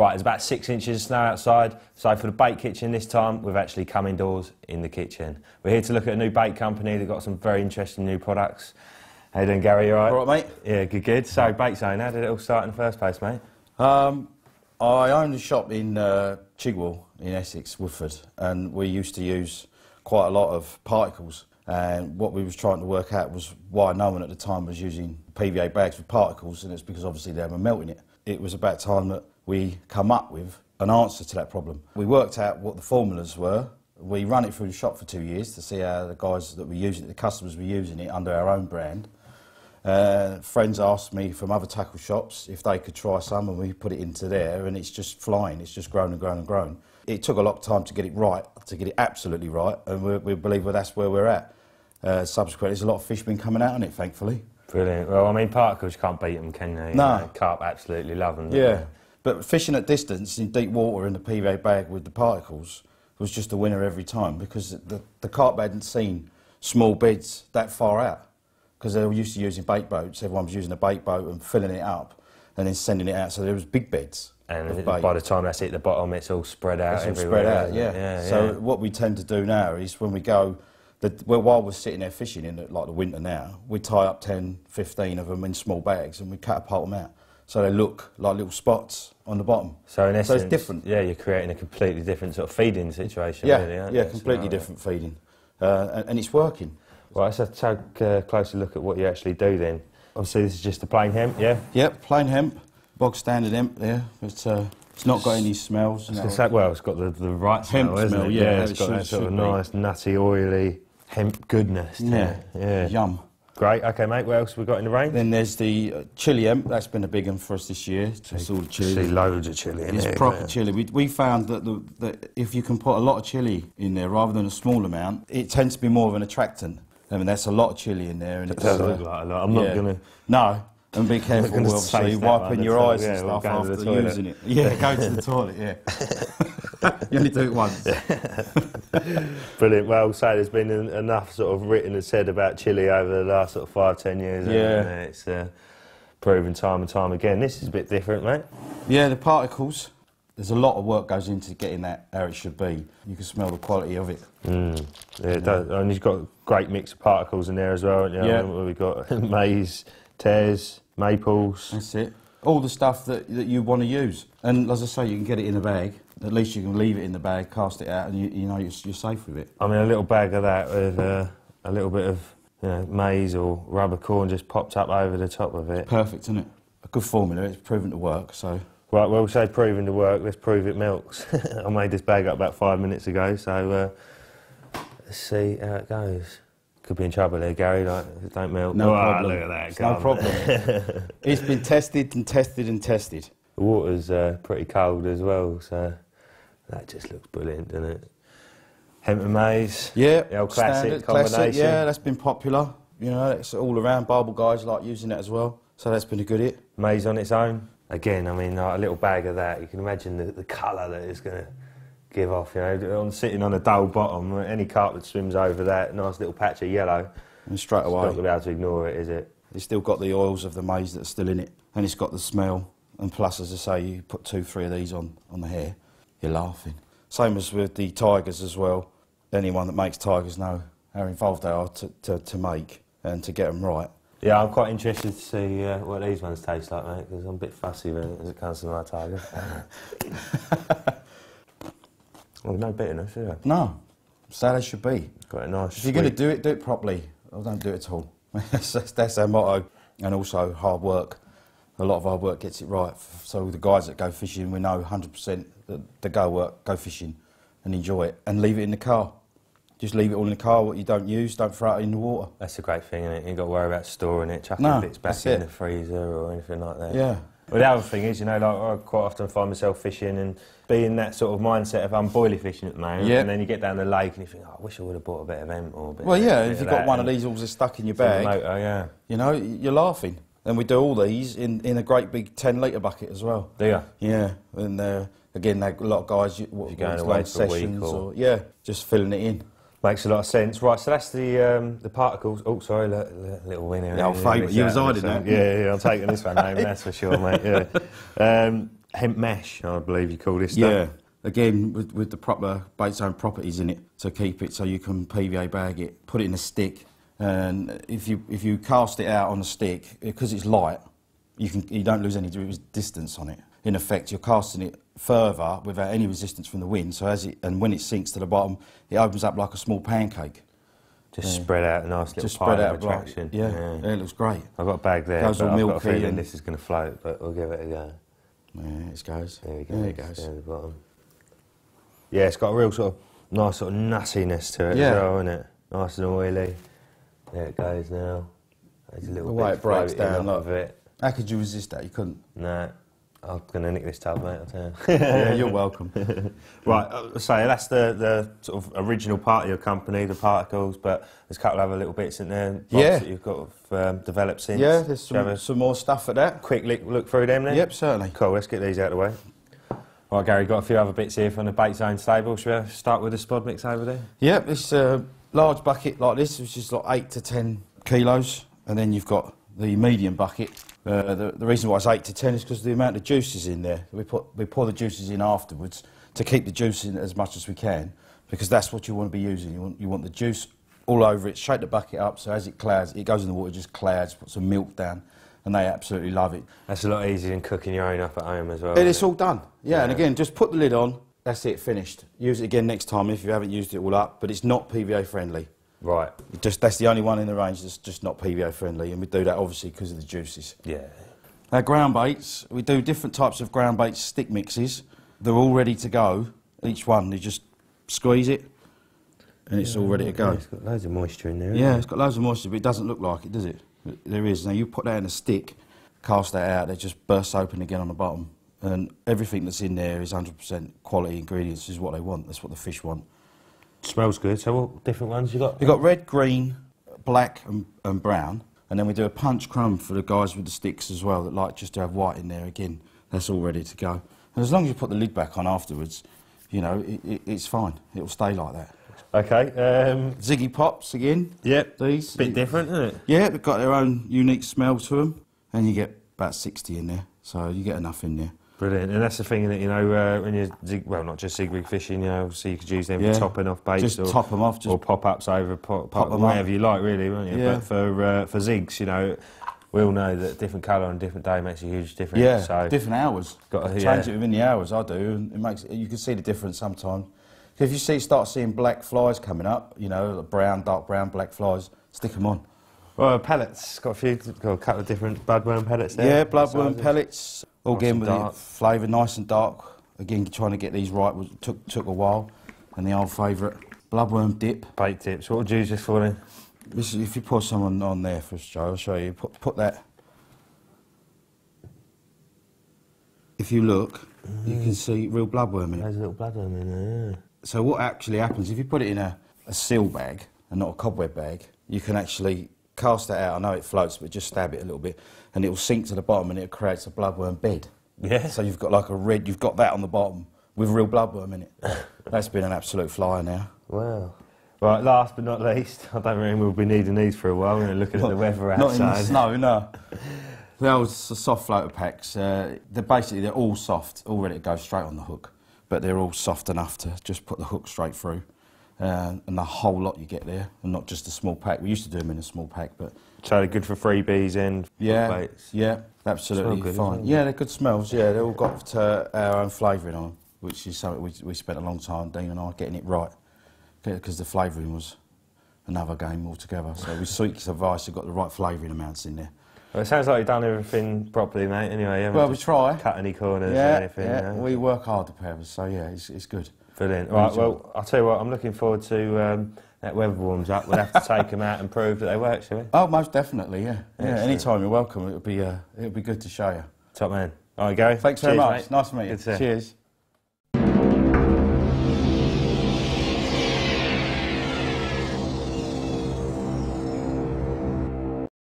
Right, there's about 6 inches of snow outside, so for the bait kitchen this time, we've actually come indoors in the kitchen. We're here to look at a new bait company that got some very interesting new products. How you doing, Gary, you all right? All right, mate? Yeah, good, good. So, BaitZone, how did it all start in the first place, mate? I owned a shop in Chigwell in Essex, Woodford, and we used to use quite a lot of particles. And what we was trying to work out was why no one at the time was using PVA bags with particles, and it's because obviously they were melting it. It was about time that we come up with an answer to that problem. We worked out what the formulas were. We ran it through the shop for 2 years to see how the guys that were using it, the customers were using it under our own brand. Friends asked me from other tackle shops if they could try some, and we put it into there, and it's just flying. It's just grown and grown and grown. It took a lot of time to get it right, to get it absolutely right, and we believe that's where we're at. Subsequently, there's a lot of fish been coming out on it, thankfully. Brilliant. Well, I mean, particles, you can't beat them, can you? No. You know, carp absolutely love them. Yeah, but fishing at distance in deep water in the PVA bag with the particles was just a winner every time, because the carp hadn't seen small beds that far out, because they were used to using bait boats. Everyone was using a bait boat and filling it up and then sending it out, so there was big beds. And by the time that's hit the bottom, it's all spread out everywhere. Spread out, yeah. So what we tend to do now is when we go, while we're sitting there fishing in like the winter now, we tie up 10, 15 of them in small bags and we catapult them out. So they look like little spots on the bottom. So in essence, it's different. Yeah, you're creating a completely different sort of feeding situation, yeah, really, aren't you? Yeah, completely different feeding. And it's working. Right, so take a closer look at what you actually do then. Obviously this is just a plain hemp, yeah? Yep, plain hemp, bog standard hemp there. It's not got any smells. Well, it's got the right smell, hemp smell, yeah. It's got that sort of nice, nutty, oily hemp goodness. Yeah. Yum. Great. Okay, mate. What else have we got in the range? Then there's the chili hemp. That's been a big one for us this year. It's all the chili. See loads of chili in there. It's proper chili. We found that if you can put a lot of chili in there rather than a small amount, it tends to be more of an attractant. I mean, that's a lot of chili in there. And it does look like a lot. I'm not going to... No. And be careful, obviously, wiping your eyes and stuff after using it. Yeah, go to the toilet, yeah. You only do it once. Brilliant. Well, so there's been enough sort of written and said about chili over the last sort of 5–10 years. Yeah. It's proven time and time again. This is a bit different, mate. Yeah, the particles. There's a lot of work goes into getting that how it should be. You can smell the quality of it. Yeah, it does. And you've got a great mix of particles in there as well, haven't you? Yeah. We've got maize, tears, maples. That's it. All the stuff that you want to use. And as I say, you can get it in a bag. At least you can leave it in the bag, cast it out, and you know you're safe with it. I mean, a little bag of that with a little bit of maize or rubber corn just popped up over the top of it. It's perfect, isn't it? A good formula. It's proven to work. So. Right, well, say proving to work. Let's prove it milks. I made this bag up about 5 minutes ago, so let's see how it goes. Could be in trouble there, Gary, like, don't melt. No problem. Look at that. No problem. It's been tested and tested and tested. The water's pretty cold as well, so that just looks brilliant, doesn't it? Hemp and maize. Yeah. The old classic combination. Classic, yeah, that's been popular. You know, it's all around. Bible guys like using it as well, so that's been a good hit. Maize on its own. Again, I mean, like a little bag of that, you can imagine the colour that it's going to give off, you know, sitting on a dull bottom, any carp that swims over that, nice little patch of yellow. And straight away. It's not going to be able to ignore it, is it? It's still got the oils of the maize that are still in it, and it's got the smell. And plus, as I say, you put 2, 3 of these on the hair, you're laughing. Same as with the tigers as well. Anyone that makes tigers know how involved they are to make and to get them right. Yeah, I'm quite interested to see what these ones taste like, mate, because I'm a bit fussy when it comes to my tiger. Well, no bitterness, is there? No, so they should be. Got a nice. If you're going to do it properly. Or don't do it at all. That's our motto. And also hard work. A lot of hard work gets it right. So the guys that go fishing, we know 100% that they go fishing and enjoy it and leave it in the car. Just leave it all in the car, what you don't use, don't throw it in the water. That's a great thing, isn't it? You ain't got to worry about storing it, chucking bits back in the freezer or anything like that. Yeah. Well, the other thing is, you know, like I quite often find myself fishing and be in that sort of mindset of I'm boilie fishing at the moment, and then you get down the lake and you think, oh, I wish I would have bought a bit of hemp or a bit. Well, yeah, if you've got one of these all just stuck in your bag, motor, yeah, you know, you're laughing. And we do all these in a great big 10-litre bucket as well. Do you? Yeah, and again, a lot of guys, you're going away for a week or just filling it in. Makes a lot of sense. Right, so that's the particles. Oh, sorry, little winner. The old favourite. You was hiding that. Yeah, I'm taking this one home, that's for sure, mate. Yeah. hemp mesh, I believe you call this Yeah. stuff. Again, with the proper BaitZone properties in it to keep it so you can PVA bag it, put it in a stick, and if you cast it out on a stick, because it's light, you don't lose any distance on it. In effect, you're casting it further without any resistance from the wind. So when it sinks to the bottom, it opens up like a small pancake. Just spread out a nice little pile of attraction. Yeah, it looks great. I've got a bag there, Goes but all I've got a milky feeling and- this is going to float, but we'll give it a go. Yeah, it goes. There we go. There it goes. There at the bottom. Yeah, it's got a real sort of nice sort of nuttiness to it Yeah. as well, isn't it? Nice and oily. There it goes now. There's a little The bit way it breaks floating down, off look. of it. How could you resist that? You couldn't. No, I'm going to nick this tub, mate, I'll tell you. Yeah, you're welcome. Right, so that's the sort of original part of your company, the particles, but there's a couple of other little bits in there, bobs Yeah. that you've got developed since. Yeah, there's Shall we have some more stuff at that. a quick look through them then? Yep, certainly. Cool, let's get these out of the way. Right, Gary, got a few other bits here from the BaitZone stable. Should we start with the spod mix over there? Yep, it's a large bucket like this, which is like 8 to 10 kilos, and then you've got the medium bucket. The reason why it's 8 to 10 is because of the amount of juices in there. We pour the juices in afterwards to keep the juice in as much as we can, because that's what you want to be using. You want the juice all over it. Shake the bucket up so as it clouds, it goes in the water, just clouds. Put some milk down, and they absolutely love it. That's a lot easier than cooking your own up at home as well. And it's all done. Yeah, and again, just put the lid on. That's it, finished. Use it again next time if you haven't used it all up, but it's not PVA friendly. Right. That's the only one in the range that's just not PVA friendly, and we do that obviously because of the juices. Yeah. Our ground baits, we do different types of ground bait stick mixes. They're all ready to go. Each one, you just squeeze it, and it's all ready to go. It's got loads of moisture in there. Yeah, it's got loads of moisture, but it doesn't look like it, does it? But there is. Now you put that in a stick, cast that out, it just bursts open again on the bottom, and everything that's in there is 100% quality ingredients. Is what they want. That's what the fish want. Smells good. So what different ones you got? You've got red, green, black and brown, and then we do a punch crumb for the guys with the sticks as well that like just to have white in there. Again, that's all ready to go. And as long as you put the lid back on afterwards, you know, it's fine. It'll stay like that. Okay. Ziggy Pops again. Yep. These. Bit different, isn't it? Yeah, they've got their own unique smell to them, and you get about 60 in there, so you get enough in there. Brilliant. And that's the thing that, you know, when you're not just zig rig fishing, you know, so you could use them for topping off baits. Just top them off. Or pop-ups over, pop them whatever up. you like, really, won't you? Yeah. But for zigs, you know, we all know that different colour on different day makes a huge difference. Yeah, so different hours. got to, Change it within the hours, I do, and it makes you can see the difference sometimes. If you start seeing black flies coming up, you know, brown, dark brown, black flies, stick them on. Well, pellets, got a couple of different bloodworm pellets there. Yeah, bloodworm Sizes. pellets, all Nice again and with dark. the flavour, nice and dark. Again, trying to get these right took a while, and the old favourite, bloodworm dip. Bait tips. What would you use this for then? This is, if you pour someone on there for us, Joe, I'll show you. Put that. If you look, you can see real bloodworm in it. There's a little bloodworm in there, yeah. So what actually happens, if you put it in a seal bag and not a cobweb bag, you can actually cast that out. I know it floats, but just stab it a little bit, and it will sink to the bottom, and it creates a bloodworm bed. Yeah. So you've got like you've got that on the bottom with real bloodworm in it. That's been an absolute flyer now. Wow. Right, last but not least, I don't reckon we'll be needing these for a while. We're looking at the weather outside. Not in the snow, no. The old soft floater packs, they're all soft, all ready to go straight on the hook. But they're all soft enough to just put the hook straight through. And the whole lot you get there, and not just a small pack. We used to do them in a small pack, but... So they're good for freebies and baits? Yeah, absolutely Smell good, fine. isn't it? Yeah, they're good smells, yeah. They've all got our own flavouring on them, which is something we spent a long time, Dean and I, getting it right. Because the flavouring was another game altogether. So with Sweet's advice, you've got the right flavouring amounts in there. Well, it sounds like you've done everything properly, mate. Anyway, you haven't Well, we just try. cut any corners Yeah, or anything. yeah, you know? we work hard, the pair of us, so yeah, it's good. Brilliant. Right, well, I'll tell you what, I'm looking forward to that weather warms up. We'll have to take them out and prove that they work, shall we? Oh, most definitely, yeah. Yeah, Excellent. anytime you're welcome. It'll be good to show you. Top man. All right, Gary. Thanks very Cheers, much. mate. Nice to meet you. Good to see you. Cheers.